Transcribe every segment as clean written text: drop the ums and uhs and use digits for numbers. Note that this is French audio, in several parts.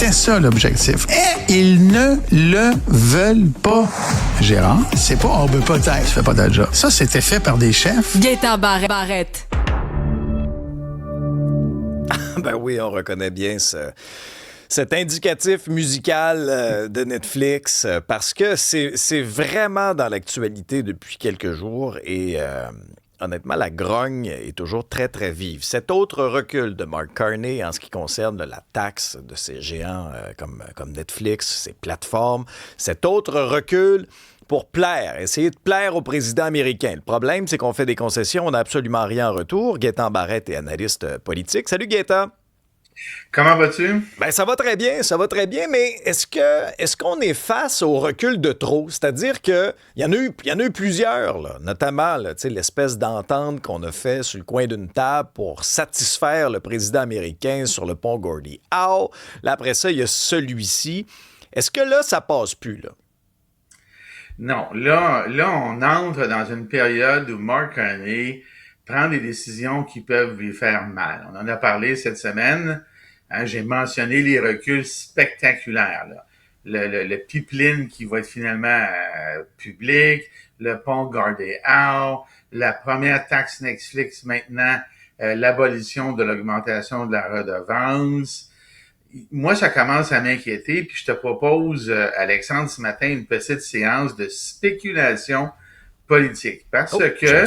C'était ça l'objectif. Et ils ne le veulent pas. Gérard, c'est pas on veut pas t'aider, tu fais pas ta job. Ça, c'était fait par des chefs. Gaétan Barrette. Ben oui, on reconnaît bien cet indicatif musical de Netflix parce que c'est vraiment dans l'actualité depuis quelques jours et honnêtement, la grogne est toujours très, très vive. Cet autre recul de Mark Carney en ce qui concerne la taxe de ces géants comme Netflix, ces plateformes, cet autre recul pour plaire, essayer de plaire au président américain. Le problème, c'est qu'on fait des concessions, on n'a absolument rien en retour. Gaétan Barrette est analyste politique. Salut Gaétan! Comment vas-tu? Ben ça va très bien, mais est-ce qu'on est face au recul de trop? C'est-à-dire que il y en a eu plusieurs, là, notamment là, l'espèce d'entente qu'on a fait sur le coin d'une table pour satisfaire le président américain sur le pont Gordie Howe. Là, après ça, il y a celui-ci. Est-ce que là, ça passe plus, là? Non, là, on entre dans une période où Mark Carney prend des décisions qui peuvent lui faire mal. On en a parlé cette semaine. Hein, j'ai mentionné les reculs spectaculaires. Là. Le pipeline qui va être finalement public, le pont Gordie Howe, la première taxe Netflix maintenant, l'abolition de l'augmentation de la redevance. Moi, ça commence à m'inquiéter, puis je te propose, Alexandre, ce matin, une petite séance de spéculation politique. Parce que,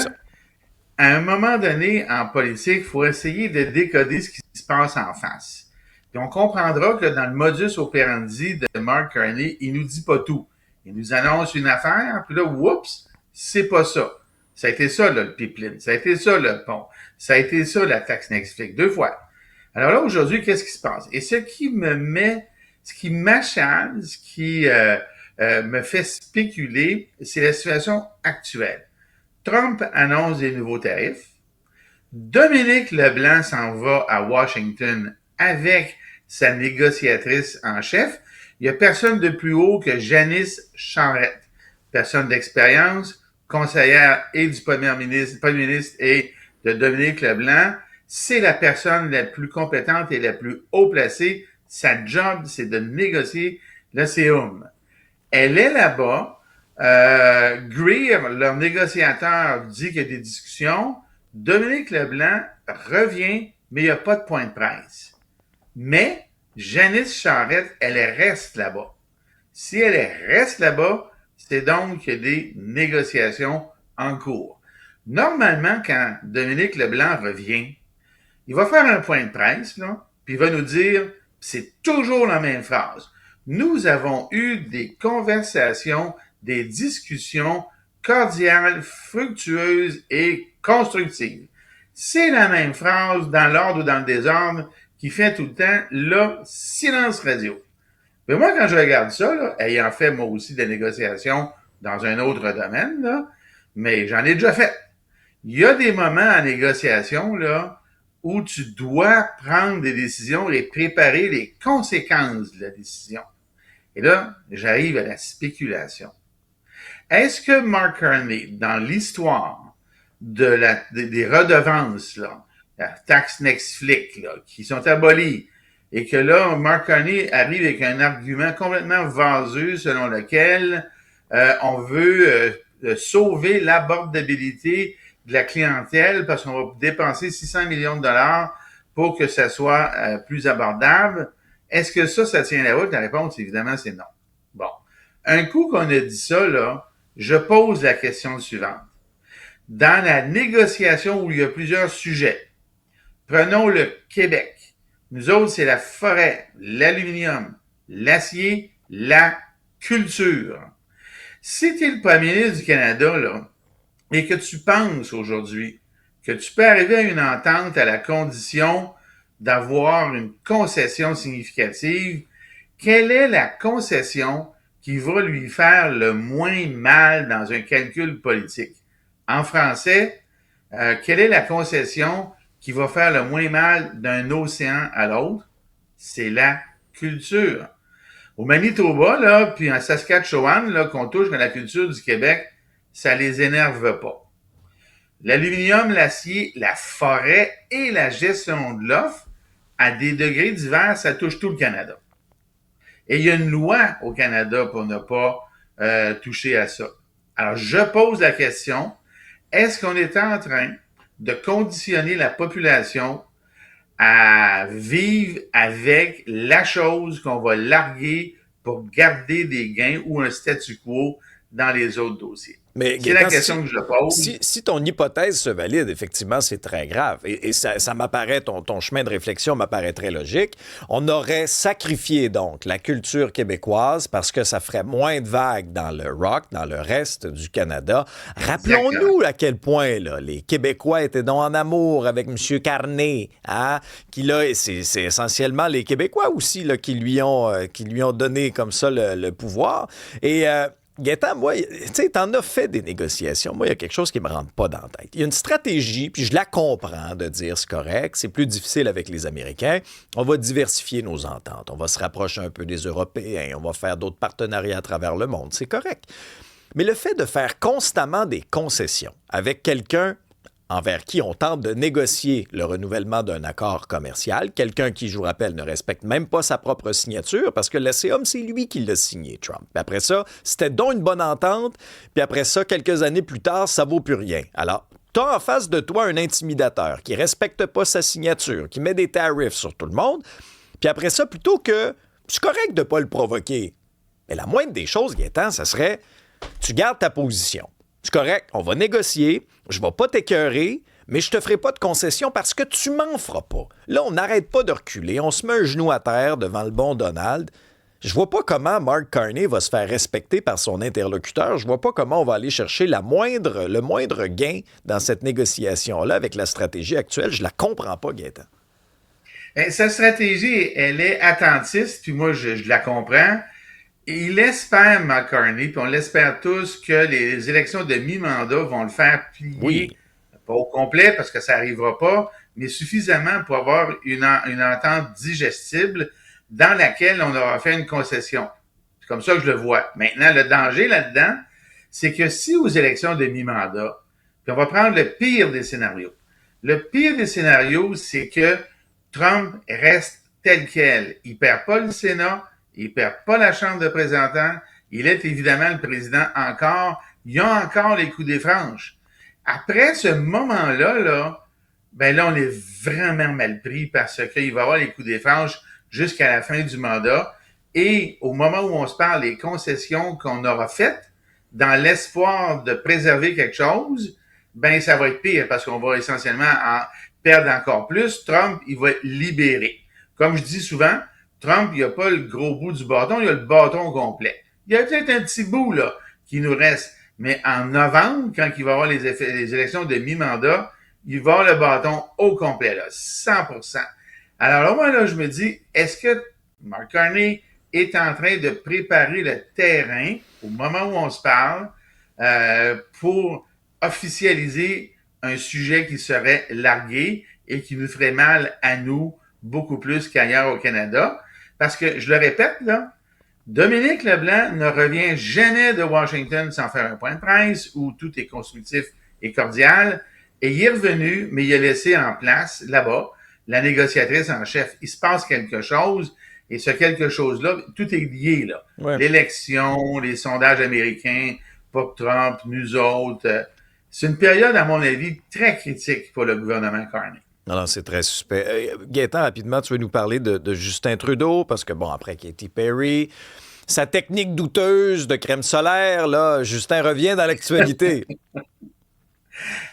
à un moment donné, en politique, il faut essayer de décoder ce qui se passe en face. Puis on comprendra que dans le modus operandi de Mark Carney, il nous dit pas tout. Il nous annonce une affaire, puis là, oups, c'est pas ça. Ça a été ça, là, le pipeline. Ça a été ça, le pont. Ça a été ça, la taxe Netflix. 2 fois. Alors là, aujourd'hui, qu'est-ce qui se passe? Et ce qui m'achale, ce qui me fait spéculer, c'est la situation actuelle. Trump annonce des nouveaux tarifs. Dominique Leblanc s'en va à Washington avec sa négociatrice en chef. Il n'y a personne de plus haut que Janice Charette, personne d'expérience, conseillère et du premier ministre et de Dominique Leblanc. C'est la personne la plus compétente et la plus haut placée. Sa job, c'est de négocier le CEUM. Elle est là-bas. Greer, leur négociateur, dit qu'il y a des discussions. Dominique Leblanc revient, mais il n'y a pas de point de presse. Mais Janice Charette, elle reste là-bas. Si elle reste là-bas, c'est donc qu'il y a des négociations en cours. Normalement, quand Dominique Leblanc revient, il va faire un point de presse, là, puis il va nous dire, c'est toujours la même phrase. Nous avons eu des conversations, des discussions cordiales, fructueuses et constructives. C'est la même phrase dans l'ordre ou dans le désordre qui fait tout le temps le silence radio. Mais moi, quand je regarde ça, là, ayant fait moi aussi des négociations dans un autre domaine, là, mais j'en ai déjà fait. Il y a des moments en négociation, là, où tu dois prendre des décisions et préparer les conséquences de la décision. Et là, j'arrive à la spéculation. Est-ce que Mark Carney, dans l'histoire des redevances, là, la taxe Netflix, là, qui sont abolies, et que là, Mark Carney arrive avec un argument complètement vaseux selon lequel on veut sauver l'abordabilité de la clientèle parce qu'on va dépenser 600 millions de dollars pour que ça soit plus abordable. Est-ce que ça tient la route? La réponse, évidemment, c'est non. Bon. Un coup qu'on a dit ça, là, je pose la question suivante. Dans la négociation où il y a plusieurs sujets, prenons le Québec. Nous autres, c'est la forêt, l'aluminium, l'acier, la culture. Si tu es le premier ministre du Canada, là, et que tu penses aujourd'hui que tu peux arriver à une entente à la condition d'avoir une concession significative, quelle est la concession qui va lui faire le moins mal dans un calcul politique? En français, quelle est la concession qui va faire le moins mal d'un océan à l'autre? C'est la culture. Au Manitoba, là, puis en Saskatchewan, là, qu'on touche dans la culture du Québec, ça les énerve pas. L'aluminium, l'acier, la forêt et la gestion de l'offre, à des degrés divers, ça touche tout le Canada. Et il y a une loi au Canada pour ne pas toucher à ça. Alors, je pose la question, est-ce qu'on est en train de conditionner la population à vivre avec la chose qu'on va larguer pour garder des gains ou un statu quo dans les autres dossiers? Mais C'est la Gaétan, question que je pose. si ton hypothèse se valide, effectivement, c'est très grave. Et ça m'apparaît, ton chemin de réflexion m'apparaît très logique. On aurait sacrifié donc la culture québécoise parce que ça ferait moins de vagues dans le rock, dans le reste du Canada. Rappelons-nous à quel point là, les Québécois étaient donc en amour avec M. Carné, hein? Qui là, c'est essentiellement les Québécois aussi là, qui lui ont donné comme ça le pouvoir. Et Gaétan, moi, tu sais, t'en as fait des négociations. Moi, il y a quelque chose qui me rentre pas dans la tête. Il y a une stratégie, puis je la comprends de dire c'est correct, c'est plus difficile avec les Américains. On va diversifier nos ententes. On va se rapprocher un peu des Européens. On va faire d'autres partenariats à travers le monde. C'est correct. Mais le fait de faire constamment des concessions avec quelqu'un envers qui on tente de négocier le renouvellement d'un accord commercial, quelqu'un qui, je vous rappelle, ne respecte même pas sa propre signature, parce que l'ACOM, c'est lui qui l'a signé, Trump. Puis après ça, c'était donc une bonne entente, puis après ça, quelques années plus tard, ça vaut plus rien. Alors, t'as en face de toi un intimidateur qui respecte pas sa signature, qui met des tarifs sur tout le monde, puis après ça, plutôt que, c'est correct de pas le provoquer, mais la moindre des choses, Gaétan, ça serait, tu gardes ta position. C'est correct, on va négocier, je vais pas t'écœurer, mais je te ferai pas de concession parce que tu m'en feras pas. Là, on n'arrête pas de reculer, on se met un genou à terre devant le bon Donald. Je vois pas comment Mark Carney va se faire respecter par son interlocuteur. Je vois pas comment on va aller chercher le moindre gain dans cette négociation-là avec la stratégie actuelle. Je la comprends pas, Gaétan. Sa stratégie, elle est attentiste, puis moi, je la comprends. Il espère, McCartney, puis on l'espère tous, que les élections de mi-mandat vont le faire plier, Oui. pas au complet, parce que ça n'arrivera pas, mais suffisamment pour avoir une entente digestible dans laquelle on aura fait une concession. C'est comme ça que je le vois. Maintenant, le danger là-dedans, c'est que si aux élections de mi-mandat, puis on va prendre le pire des scénarios. Le pire des scénarios, c'est que Trump reste tel quel. Il perd pas le Sénat, il perd pas la Chambre de représentants. Il est évidemment le président encore. Il a encore les coups des franches. Après ce moment-là, ben là, on est vraiment mal pris parce qu'il va avoir les coups des franches jusqu'à la fin du mandat. Et au moment où on se parle, les concessions qu'on aura faites dans l'espoir de préserver quelque chose, ben ça va être pire parce qu'on va essentiellement en perdre encore plus. Trump, il va être libéré. Comme je dis souvent, Trump, il n'a pas le gros bout du bâton, il a le bâton complet. Il y a peut-être un petit bout là qui nous reste, mais en novembre, quand il va y avoir les élections de mi-mandat, il va avoir le bâton au complet, là, 100%. Alors là, moi, là, je me dis, est-ce que Mark Carney est en train de préparer le terrain au moment où on se parle pour officialiser un sujet qui serait largué et qui nous ferait mal à nous beaucoup plus qu'ailleurs au Canada? Parce que, je le répète, là, Dominique Leblanc ne revient jamais de Washington sans faire un point de presse où tout est constructif et cordial. Et il est revenu, mais il a laissé en place, là-bas, la négociatrice en chef. Il se passe quelque chose, et ce quelque chose-là, tout est lié, là. Ouais. L'élection, les sondages américains, Pop Trump, nous autres. C'est une période, à mon avis, très critique pour le gouvernement Carney. Non, c'est très suspect. Gaétan, rapidement, tu veux nous parler de Justin Trudeau, parce que, bon, après Katy Perry, sa technique douteuse de crème solaire, là, Justin revient dans l'actualité.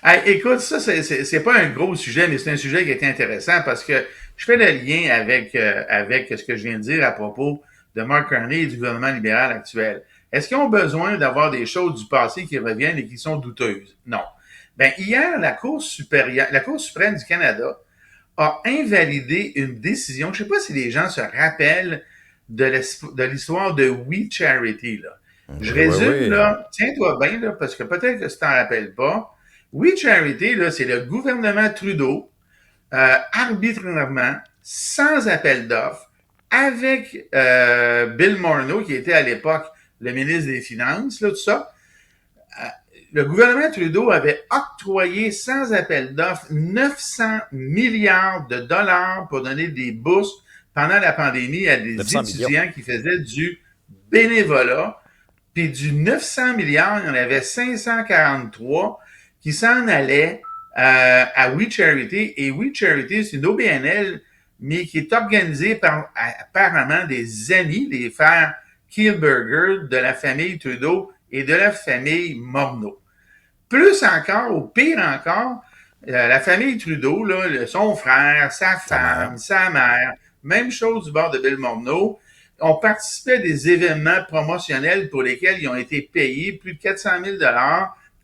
Hey, écoute, ça, c'est pas un gros sujet, mais c'est un sujet qui est intéressant parce que je fais le lien avec ce que je viens de dire à propos de Mark Carney et du gouvernement libéral actuel. Est-ce qu'ils ont besoin d'avoir des choses du passé qui reviennent et qui sont douteuses? Non. Ben, hier, la Cour suprême du Canada a invalidé une décision. Je sais pas si les gens se rappellent de l'histoire de We Charity, là. Je résume, là. Tiens-toi bien, là, parce que peut-être que tu t'en rappelles pas. We Charity, là, c'est le gouvernement Trudeau, arbitrairement, sans appel d'offres, avec Bill Morneau, qui était à l'époque le ministre des Finances, là, tout ça. Le gouvernement Trudeau avait octroyé sans appel d'offres 900 milliards de dollars pour donner des bourses pendant la pandémie à des 900 étudiants millions. qui faisaient du bénévolat. Puis du 900 milliards, il y en avait 543 qui s'en allaient à We Charity. Et We Charity, c'est une OBNL, mais qui est organisée par apparemment des amis, les frères Kielburger, de la famille Trudeau et de la famille Morneau. Plus encore, ou pire encore, la famille Trudeau, là, son frère, sa femme, sa mère, même chose du bord de Bill Morneau, ont participé à des événements promotionnels pour lesquels ils ont été payés plus de 400 000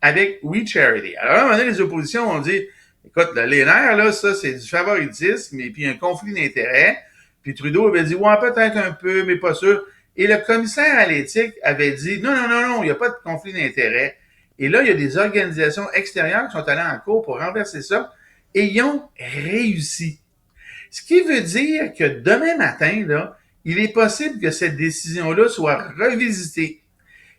avec We Charity. Alors, à un moment donné, les oppositions ont dit, écoute, là, les nerfs, là, ça, c'est du favoritisme et puis un conflit d'intérêts. Puis Trudeau avait dit, ouais, peut-être un peu, mais pas sûr. Et le commissaire à l'éthique avait dit, non, il n'y a pas de conflit d'intérêts. Et là, il y a des organisations extérieures qui sont allées en cours pour renverser ça et ils ont réussi. Ce qui veut dire que demain matin, là, il est possible que cette décision-là soit revisitée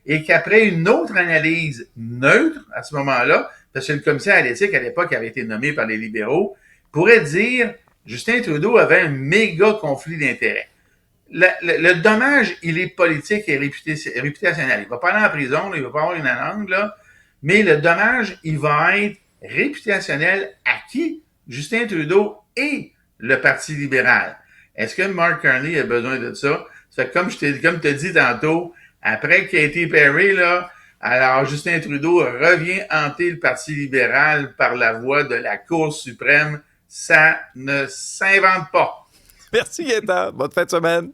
et qu'après une autre analyse neutre, à ce moment-là, parce que le commissaire à l'éthique, à l'époque, avait été nommé par les libéraux, pourrait dire Justin Trudeau avait un méga conflit d'intérêts. Le dommage, il est politique et réputationnel. Il va pas aller en prison, là, il va pas avoir une amende, là, mais le dommage, il va être réputationnel à qui? Justin Trudeau et le Parti libéral. Est-ce que Mark Carney a besoin de ça? Ça fait que comme tu as dit tantôt, après Katy Perry, là, alors Justin Trudeau revient hanter le Parti libéral par la voie de la Cour suprême. Ça ne s'invente pas. Merci, Gaëtan. Bonne fin de semaine.